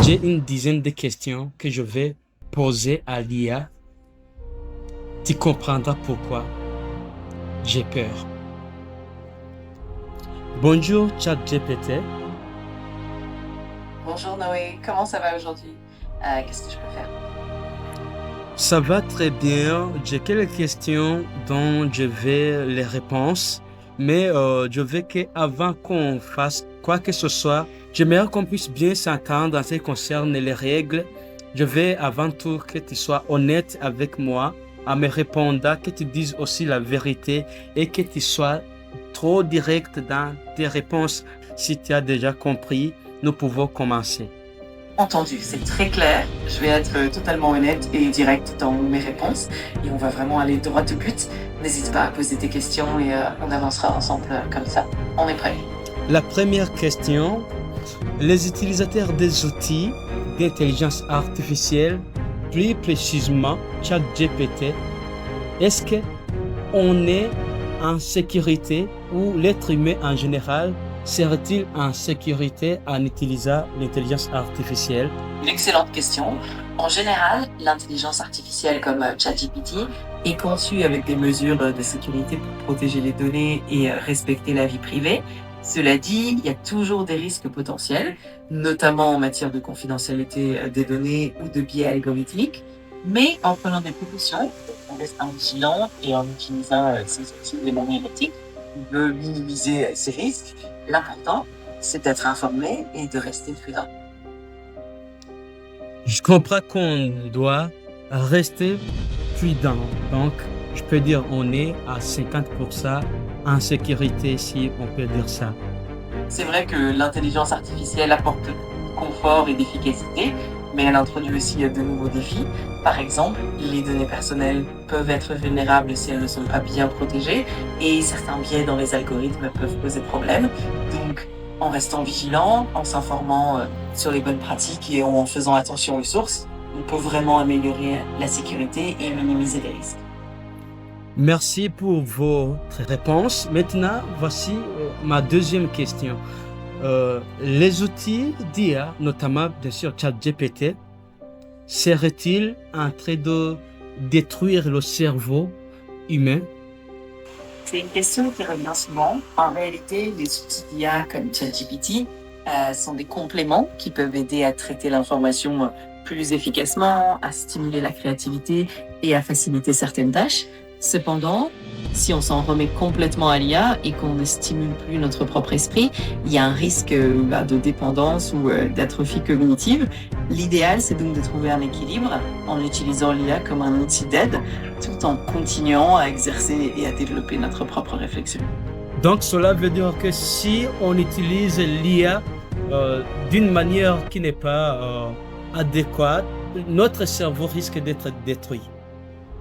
J'ai une dizaine de questions que je vais poser à l'IA. Tu comprendras pourquoi j'ai peur. Bonjour ChatGPT. Bonjour Noé, comment ça va aujourd'hui? Qu'est-ce que je peux faire? Ça va très bien. J'ai quelques questions dont je vais les réponses. Mais je veux qu'avant qu'on fasse quoi que ce soit, j'aimerais qu'on puisse bien s'entendre en ce qui concerne les règles. Je veux avant tout que tu sois honnête avec moi en me répondant, que tu dises aussi la vérité et que tu sois trop direct dans tes réponses. Si tu as déjà compris, nous pouvons commencer. Entendu, c'est très clair. Je vais être totalement honnête et direct dans mes réponses et on va vraiment aller droit au but. N'hésite pas à poser tes questions et on avancera ensemble comme ça. On est prêt. La première question, les utilisateurs des outils d'intelligence artificielle, plus précisément ChatGPT, est-ce qu'on est en sécurité ou l'être humain en général serait-il en sécurité en utilisant l'intelligence artificielle? Une excellente question. En général, l'intelligence artificielle comme ChatGPT est conçue avec des mesures de sécurité pour protéger les données et respecter la vie privée. Cela dit, il y a toujours des risques potentiels, notamment en matière de confidentialité des données ou de biais algorithmiques. Mais en prenant des précautions, en restant vigilant et en utilisant ces outils de manière éthique, on peut minimiser ces risques. L'important, c'est d'être informé et de rester prudent. Je comprends qu'on doit rester prudent. Donc, je peux dire on est à 50% en sécurité, si on peut dire ça. C'est vrai que l'intelligence artificielle apporte confort et d'efficacité, mais elle introduit aussi de nouveaux défis. Par exemple, les données personnelles peuvent être vulnérables si elles ne sont pas bien protégées et certains biais dans les algorithmes peuvent poser problème. Donc, en restant vigilant, en s'informant sur les bonnes pratiques et en faisant attention aux sources, on peut vraiment améliorer la sécurité et minimiser les risques. Merci pour votre réponse. Maintenant, voici ma deuxième question. Les outils d'IA, notamment bien sûr ChatGPT, seraient-ils en train de détruire le cerveau humain? C'est une question qui revient souvent. En réalité, les outils d'IA comme ChatGPT sont des compléments qui peuvent aider à traiter l'information plus efficacement, à stimuler la créativité et à faciliter certaines tâches. Cependant, si on s'en remet complètement à l'IA et qu'on ne stimule plus notre propre esprit, il y a un risque de dépendance ou d'atrophie cognitive. L'idéal, c'est donc de trouver un équilibre en utilisant l'IA comme un outil d'aide, tout en continuant à exercer et à développer notre propre réflexion. Donc, cela veut dire que si on utilise l'IA d'une manière qui n'est pas adéquate, notre cerveau risque d'être détruit.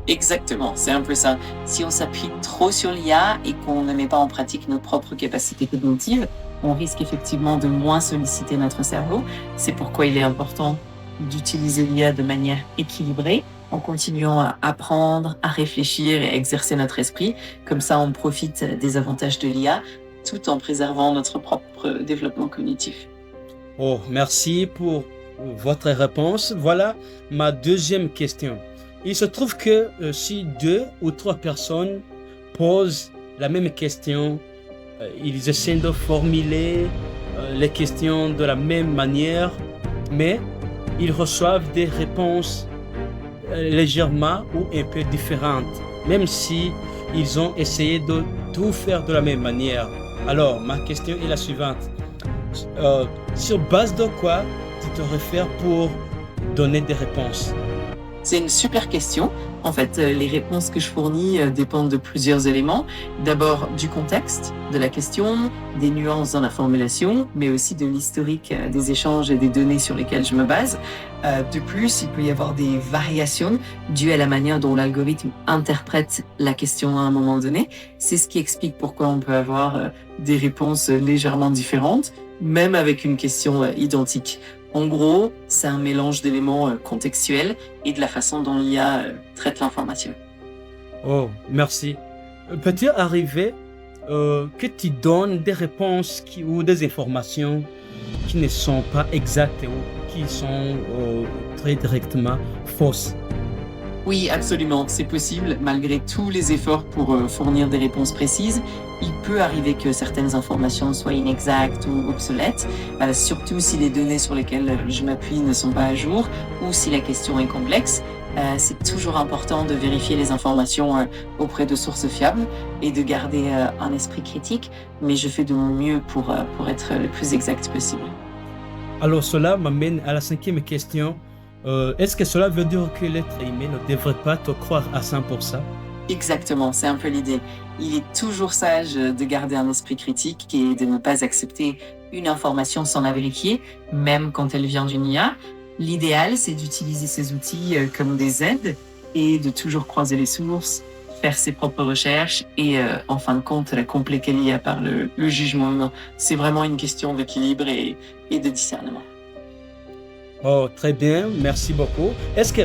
Exactement, c'est un peu ça. Si on s'appuie trop sur l'IA et qu'on ne met pas en pratique nos propres capacités cognitives, on risque effectivement de moins solliciter notre cerveau. C'est pourquoi il est important d'utiliser l'IA de manière équilibrée, en continuant à apprendre, à réfléchir et à exercer notre esprit. Comme ça, on profite des avantages de l'IA tout en préservant notre propre développement cognitif. Oh, merci pour votre réponse. Voilà ma deuxième question. Il se trouve que si 2 ou 3 personnes posent la même question, ils essaient de formuler les questions de la même manière, mais ils reçoivent des réponses légèrement ou un peu différentes, même si ils ont essayé de tout faire de la même manière. Alors, ma question est la suivante. Sur base de quoi tu te réfères pour donner des réponses? C'est une super question. En fait, les réponses que je fournis dépendent de plusieurs éléments. D'abord, du contexte de la question, des nuances dans la formulation, mais aussi de l'historique des échanges et des données sur lesquelles je me base. De plus, il peut y avoir des variations dues à la manière dont l'algorithme interprète la question à un moment donné. C'est ce qui explique pourquoi on peut avoir des réponses légèrement différentes, même avec une question identique. En gros, c'est un mélange d'éléments contextuels et de la façon dont l'IA traite l'information. Oh, merci. Peut-il arriver que tu donnes des réponses ou des informations qui ne sont pas exactes ou qui sont très directement fausses. Oui, absolument, c'est possible. Malgré tous les efforts pour fournir des réponses précises, il peut arriver que certaines informations soient inexactes ou obsolètes, surtout si les données sur lesquelles je m'appuie ne sont pas à jour ou si la question est complexe. C'est toujours important de vérifier les informations auprès de sources fiables et de garder un esprit critique, mais je fais de mon mieux pour être le plus exact possible. Alors cela m'amène à la cinquième question. Est-ce que cela veut dire que l'être humain ne devrait pas te croire à 100%? Exactement, c'est un peu l'idée. Il est toujours sage de garder un esprit critique et de ne pas accepter une information sans la vérifier, même quand elle vient d'une IA. L'idéal, c'est d'utiliser ces outils comme des aides et de toujours croiser les sources, faire ses propres recherches et, en fin de compte, la compléter l'IA par le jugement humain. C'est vraiment une question d'équilibre et de discernement. Oh, très bien, merci beaucoup. Est-ce que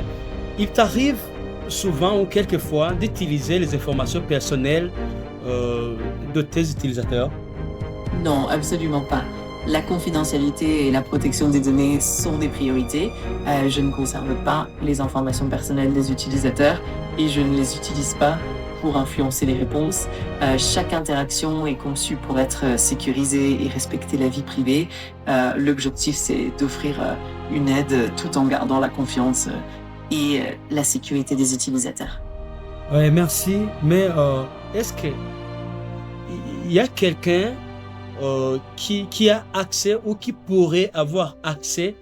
il t'arrive souvent ou quelquefois d'utiliser les informations personnelles de tes utilisateurs? Non, absolument pas. La confidentialité et la protection des données sont des priorités. Je ne conserve pas les informations personnelles des utilisateurs et je ne les utilise pas pour influencer les réponses. Chaque interaction est conçue pour être sécurisée et respecter la vie privée. L'objectif, c'est d'offrir une aide tout en gardant la confiance et la sécurité des utilisateurs. Ouais, merci. Mais est-ce que il y a quelqu'un qui a accès ou qui pourrait avoir accès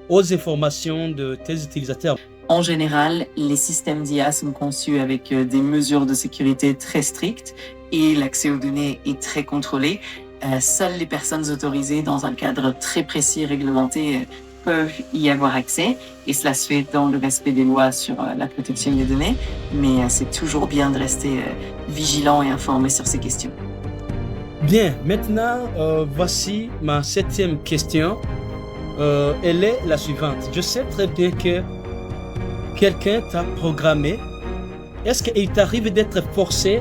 aux informations de tes utilisateurs? En général, les systèmes d'IA sont conçus avec des mesures de sécurité très strictes et l'accès aux données est très contrôlé. Seules les personnes autorisées dans un cadre très précis et réglementé peuvent y avoir accès et cela se fait dans le respect des lois sur la protection des données, mais c'est toujours bien de rester vigilant et informé sur ces questions. Bien, maintenant, voici ma septième question. Elle est la suivante. Je sais très bien que quelqu'un t'a programmé. Est-ce qu'il t'arrive d'être forcé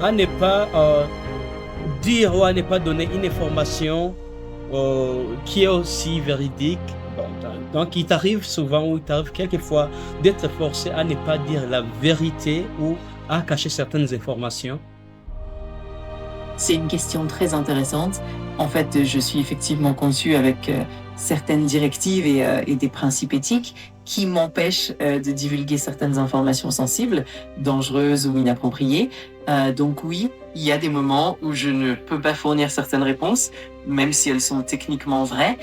à ne pas dire ou à ne pas donner une information qui est aussi véridique? Bon, donc, il t'arrive souvent ou il t'arrive quelquefois d'être forcé à ne pas dire la vérité ou à cacher certaines informations? C'est une question très intéressante. En fait, je suis effectivement conçue avec certaines directives et des principes éthiques qui m'empêchent de divulguer certaines informations sensibles, dangereuses ou inappropriées. Donc oui, il y a des moments où je ne peux pas fournir certaines réponses, même si elles sont techniquement vraies.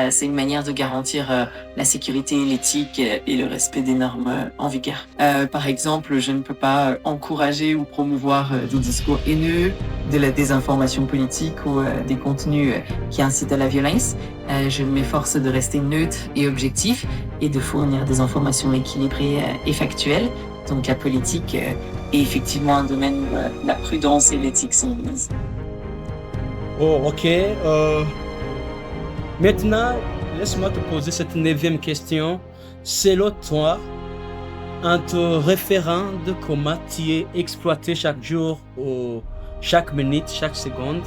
C'est une manière de garantir la sécurité, l'éthique et le respect des normes en vigueur. Par exemple, je ne peux pas encourager ou promouvoir des discours haineux, de la désinformation politique ou des contenus qui incitent à la violence. Je m'efforce de rester neutre et objectif et de fournir des informations équilibrées et factuelles. Donc la politique est effectivement un domaine où la prudence et l'éthique sont mises. Oh, ok. Maintenant, laisse-moi te poser cette neuvième question. Selon toi, en te référant de comment tu es exploité chaque jour, ou chaque minute, chaque seconde,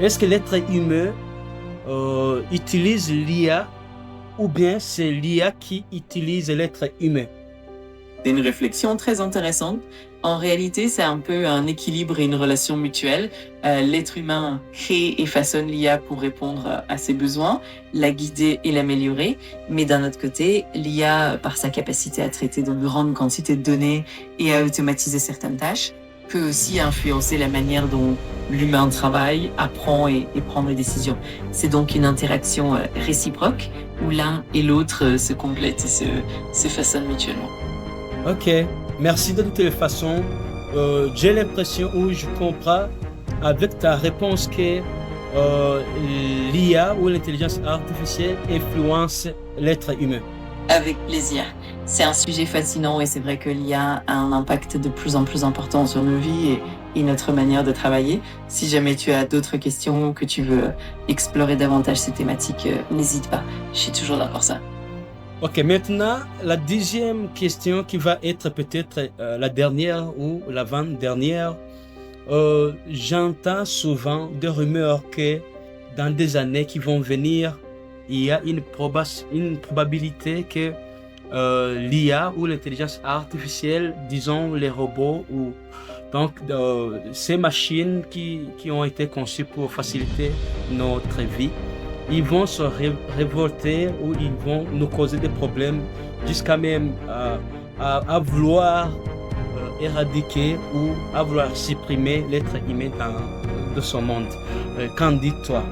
est-ce que l'être humain utilise l'IA ou bien c'est l'IA qui utilise l'être humain? C'est une réflexion très intéressante. En réalité, c'est un peu un équilibre et une relation mutuelle. L'être humain crée et façonne l'IA pour répondre à ses besoins, la guider et l'améliorer. Mais d'un autre côté, l'IA, par sa capacité à traiter de grandes quantités de données et à automatiser certaines tâches, peut aussi influencer la manière dont l'humain travaille, apprend et prend des décisions. C'est donc une interaction réciproque où l'un et l'autre se complètent et se façonnent mutuellement. Ok, merci de toutes les façons. J'ai l'impression ou je comprends avec ta réponse que l'IA ou l'intelligence artificielle influence l'être humain. Avec plaisir. C'est un sujet fascinant et c'est vrai que l'IA a un impact de plus en plus important sur nos vies et notre manière de travailler. Si jamais tu as d'autres questions ou que tu veux explorer davantage ces thématiques, n'hésite pas. Je suis toujours là pour ça. Ok, maintenant, la deuxième question qui va être peut-être la dernière ou l'avant-dernière. J'entends souvent des rumeurs que dans des années qui vont venir, il y a une probabilité que l'IA ou l'intelligence artificielle, disons les robots ou donc ces machines qui ont été conçues pour faciliter notre vie, ils vont se révolter ou ils vont nous causer des problèmes jusqu'à même à vouloir éradiquer ou à vouloir supprimer l'être humain de son monde. Qu'en dis-toi?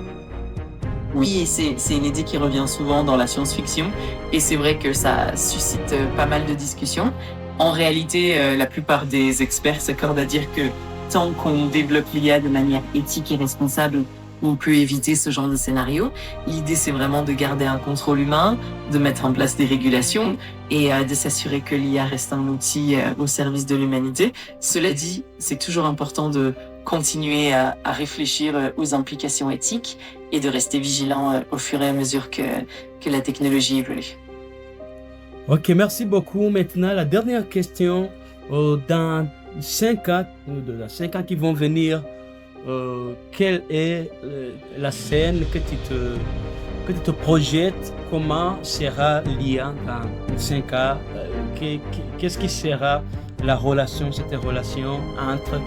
Oui, c'est une idée qui revient souvent dans la science-fiction et c'est vrai que ça suscite pas mal de discussions. En réalité, la plupart des experts s'accordent à dire que tant qu'on développe l'IA de manière éthique et responsable, on peut éviter ce genre de scénario. L'idée, c'est vraiment de garder un contrôle humain, de mettre en place des régulations et de s'assurer que l'IA reste un outil au service de l'humanité. Cela dit, c'est toujours important de continuer à réfléchir aux implications éthiques et de rester vigilant au fur et à mesure que la technologie évolue. Ok, merci beaucoup. Maintenant, la dernière question. Dans 5 ans, dans 5 ans qui vont venir, quelle est la scène que tu te projettes? Comment sera l'IA dans 5 ans? Qu'est-ce qui sera cette relation entre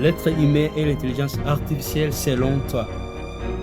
l'être humain et l'intelligence artificielle selon toi?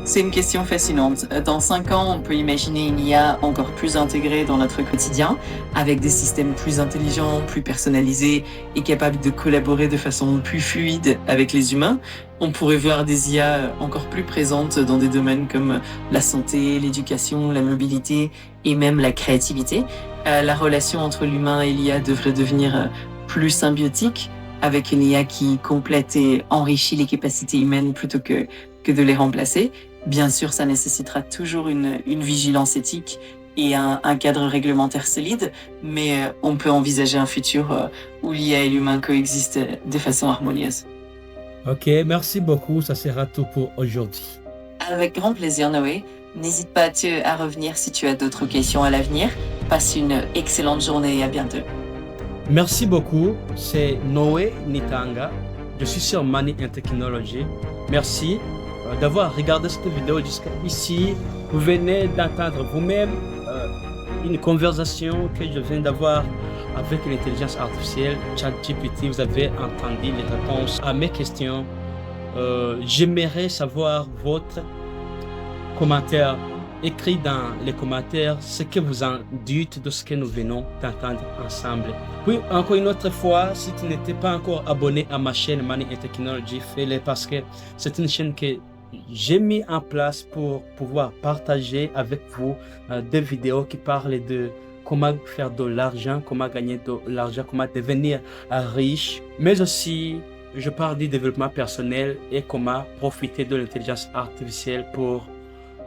C'est une question fascinante. Dans 5 ans, on peut imaginer une IA encore plus intégrée dans notre quotidien, avec des systèmes plus intelligents, plus personnalisés et capables de collaborer de façon plus fluide avec les humains. On pourrait voir des IA encore plus présentes dans des domaines comme la santé, l'éducation, la mobilité et même la créativité. La relation entre l'humain et l'IA devrait devenir plus symbiotique, avec une IA qui complète et enrichit les capacités humaines plutôt que de les remplacer. Bien sûr, ça nécessitera toujours une vigilance éthique et un cadre réglementaire solide, mais on peut envisager un futur où l'IA et l'humain coexistent de façon harmonieuse. Ok, merci beaucoup. Ça sera tout pour aujourd'hui. Avec grand plaisir, Noé. N'hésite pas à revenir si tu as d'autres questions à l'avenir. Passe une excellente journée et à bientôt. Merci beaucoup. C'est Noé Nitanga. Je suis sur Money and Technology. Merci d'avoir regardé cette vidéo jusqu'à ici. Vous venez d'entendre vous-même une conversation que je viens d'avoir avec l'intelligence artificielle ChatGPT. Vous avez entendu les réponses à mes questions. J'aimerais savoir votre commentaire. Écrit dans les commentaires ce que vous en dites de ce que nous venons d'entendre ensemble. Puis, encore une autre fois, si tu n'étais pas encore abonné à ma chaîne Money and Technology, fais-le parce que c'est une chaîne que j'ai mis en place pour pouvoir partager avec vous des vidéos qui parlent de comment faire de l'argent, comment gagner de l'argent, comment devenir riche, mais aussi je parle du développement personnel et comment profiter de l'intelligence artificielle pour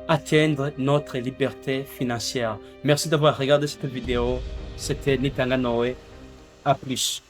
atteindre notre liberté financière. Merci d'avoir regardé cette vidéo. C'était Nitanga Noé. À plus.